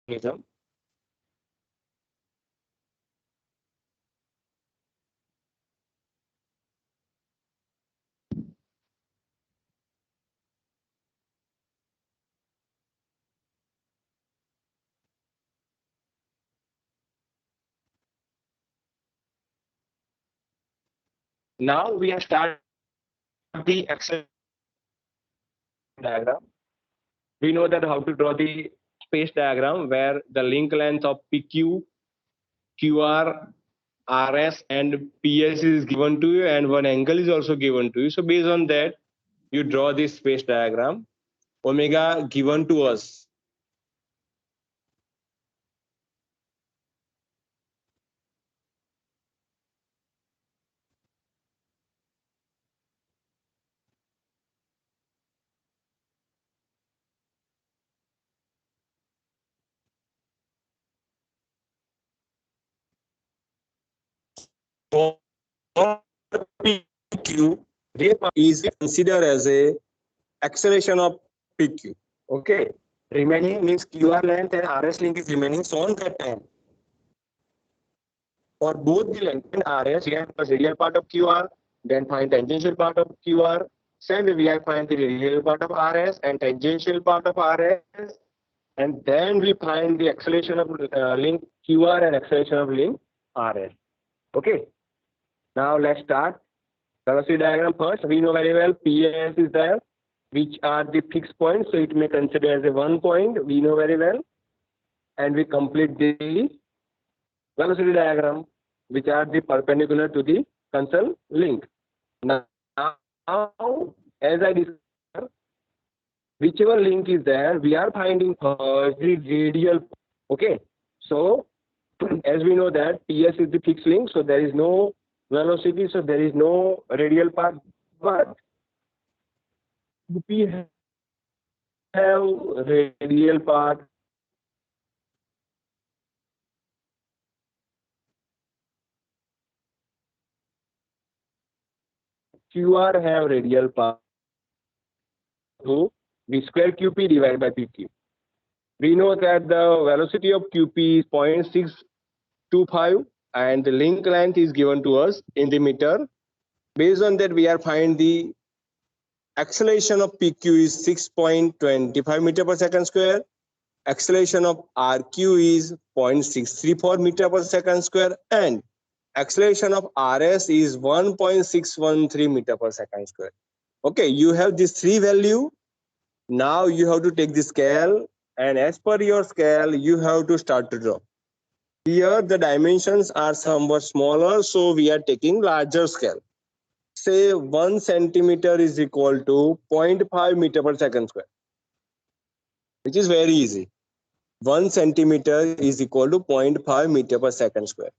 mechanism. Now we are start the diagram. We know that how to draw the space diagram where the link length of PQ, QR, RS, and PS is given to you, and one angle is also given to you. So based on that, you draw this space diagram. Omega given to us. For PQ, is considered as a acceleration of PQ. Okay, remaining means QR length and RS link is remaining. So on that time, for both the length and RS, we have the radial part of QR, then find tangential part of QR. Same way, we have find the radial part of RS and tangential part of RS, and then we find the acceleration of link QR and acceleration of link RS. Okay. Now let's start. Velocity diagram first. We know very well PS is there, which are the fixed points. So it may consider as a 1 point. We know very well. And we complete the velocity diagram, which are the perpendicular to the console link. Now, as I discussed, whichever link is there, we are finding first the radial. Okay. So as we know that PS is the fixed link, so there is no velocity, so there is no radial part, but we have radial part. QR have radial part. So V square QP divided by PQ. We know that the velocity of QP is 0.625 and the link length is given to us in the meter. Based on that, we are find the acceleration of PQ is 6.25 meter per second square. Acceleration of RQ is 0.634 meter per second square, and acceleration of RS is 1.613 meter per second square. Okay, you have these three value. Now you have to take the scale, and as per your scale, you have to start to draw. Here the dimensions are somewhat smaller, so we are taking larger scale. Say 1 centimeter is equal to 0.5 meter per second square, which is very easy. 1 centimeter is equal to 0.5 meter per second square.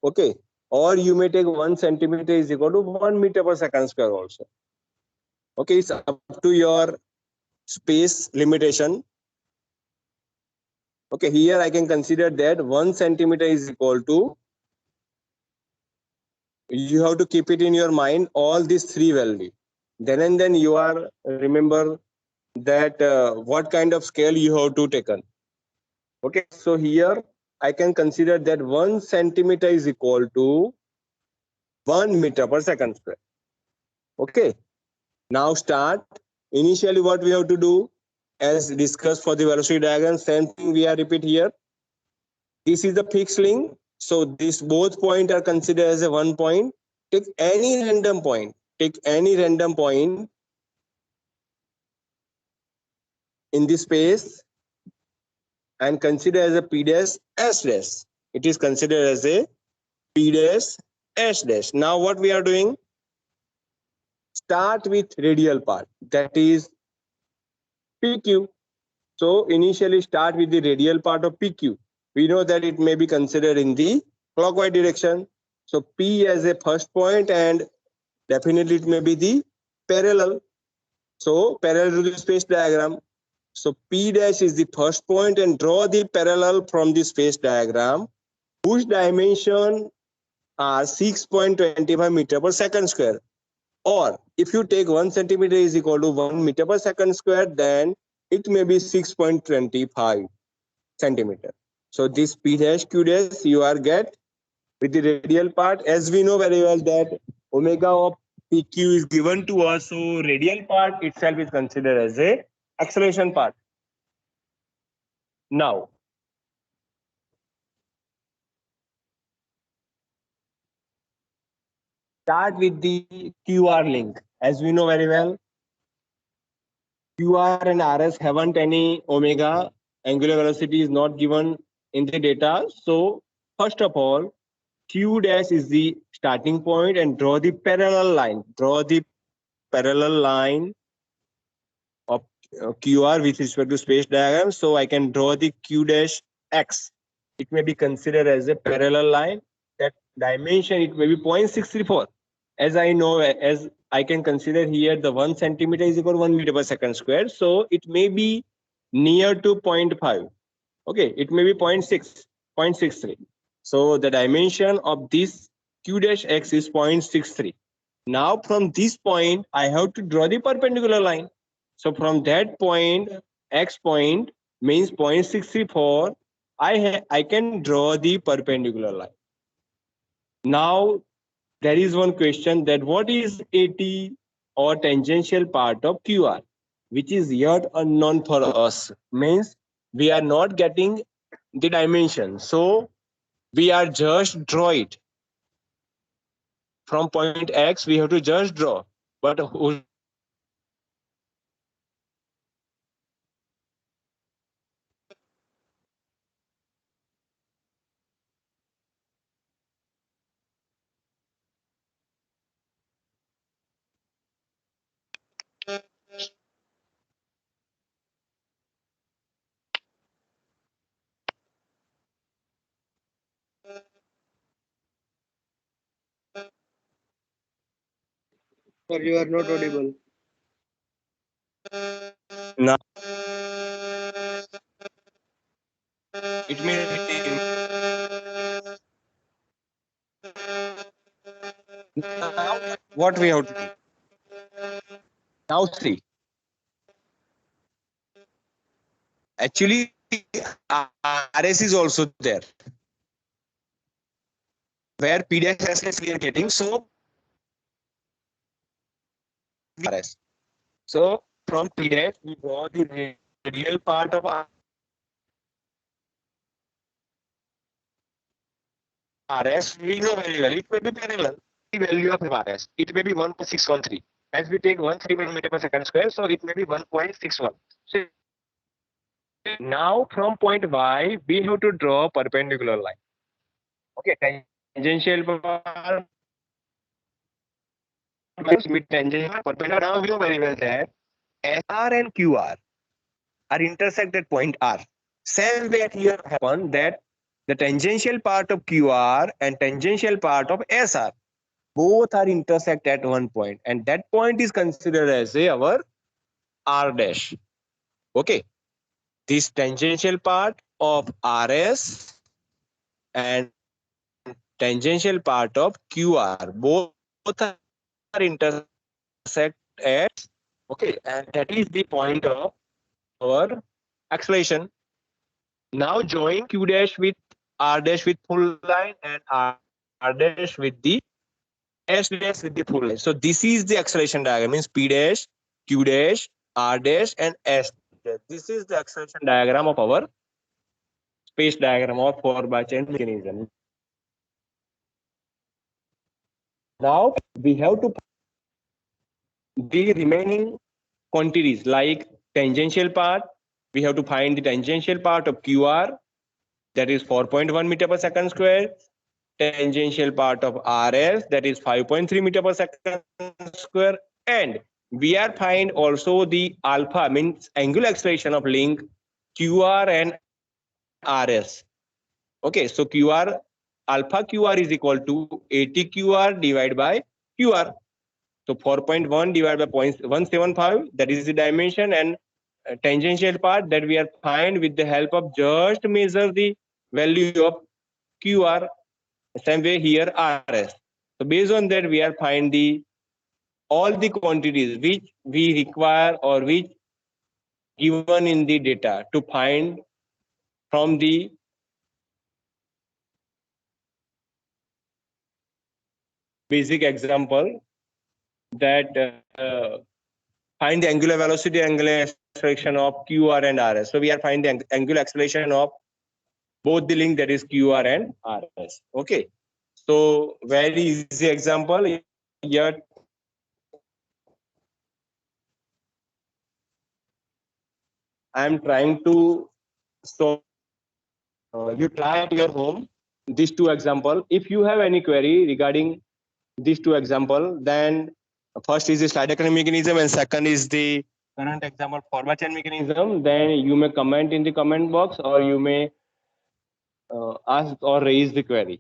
Okay, or you may take 1 centimeter is equal to 1 meter per second square also. Okay, it's up to your space limitation. Okay, here I can consider that 1 centimeter is equal to, you have to keep it in your mind all these three values. Then and then you are remember that what kind of scale you have to taken. Okay, so here I can consider that 1 centimeter is equal to 1 meter per second square. Okay, now start. Initially what we have to do, as discussed for the velocity diagram, same thing we are repeat here. This is the fixed link, so these both points are considered as a 1 point. Take any random point, in this space and consider as a P dash S dash. It is considered as a P dash S dash. Now what we are doing? Start with radial part, that is PQ. So initially start with the radial part of PQ. We know that it may be considered in the clockwise direction. So P as a first point, and definitely it may be the parallel. So parallel to the space diagram. So P dash is the first point, and draw the parallel from the space diagram, whose dimension are 6.25 meter per second square. Or if you take 1 centimeter is equal to 1 meter per second square, then it may be 6.25. centimeter. So this P dash Q dash you are get with the radial part, as we know very well that omega of PQ is given to us. So radial part itself is considered as a acceleration part. Now, start with the QR link. As we know very well, QR and RS haven't any omega. Angular velocity is not given in the data. So first of all, Q dash is the starting point and draw the parallel line. Draw the parallel line of QR with respect to space diagram. So I can draw the Q dash X. It may be considered as a parallel line. That dimension, it may be 0.634. As I know, as I can consider here, the 1 centimeter is equal to 1 meter per second square. So it may be near to 0.5. Okay, it may be 0.6, 0.63. So the dimension of this Q dash X is 0.63. Now from this point, I have to draw the perpendicular line. So from that point, X point means 0.64. I can draw the perpendicular line. Now there is one question that what is AT or tangential part of QR, which is yet unknown for us. Means we are not getting the dimension. So we are just draw it. From point X, we have to just draw. But Sir, you are not audible. now it may now what we have to do. Now see, actually RS is also there. Where P dash S we are getting, so RS. So from P dash we draw the radial part of RS. We know very well it may be parallel. The value of RS, it may be 1.613. As we take 1 meter per second square, so it may be 1.61. So now from point Y, we have to draw perpendicular line. Okay, tangential part with tangential perpendicular. Now we know very well that SR and QR are intersect at point R. Same way here happen that the tangential part of QR and tangential part of SR both are intersect at one point, and that point is considered as our R dash. Okay, this tangential part of RS and tangential part of QR both are intersect at, okay, and that is the point of our acceleration. Now join Q dash with R dash with full line and R dash with the S dash with the full line. So this is the acceleration diagram, means P dash, Q dash, R dash and S dash. This is the acceleration diagram of our space diagram of 4 bar chain mechanism. Now we have to the remaining quantities like tangential part. We have to find the tangential part of QR, that is 4.1 meter per second square. Tangential part of RS, that is 5.3 meter per second square. And we are find also the alpha, means angular acceleration of link QR and RS. Okay, so QR, alpha QR is equal to ATQR divided by QR. So 4.1 divided by 0.175, that is the dimension, and tangential part that we are find with the help of just measure the value of QR. Same way here RS. So based on that, we are find the all the quantities which we require or which given in the data to find from the basic example that find the angular velocity, angular acceleration of QR and RS. So we are finding the angular acceleration of both the link, that is QR and RS. Okay. So very easy example. Here I am trying to solve. You try at your home these two example. If you have any query regarding these two example, then first is the slider current mechanism and second is the current example forward chain mechanism. Then you may comment in the comment box or you may ask or raise the query.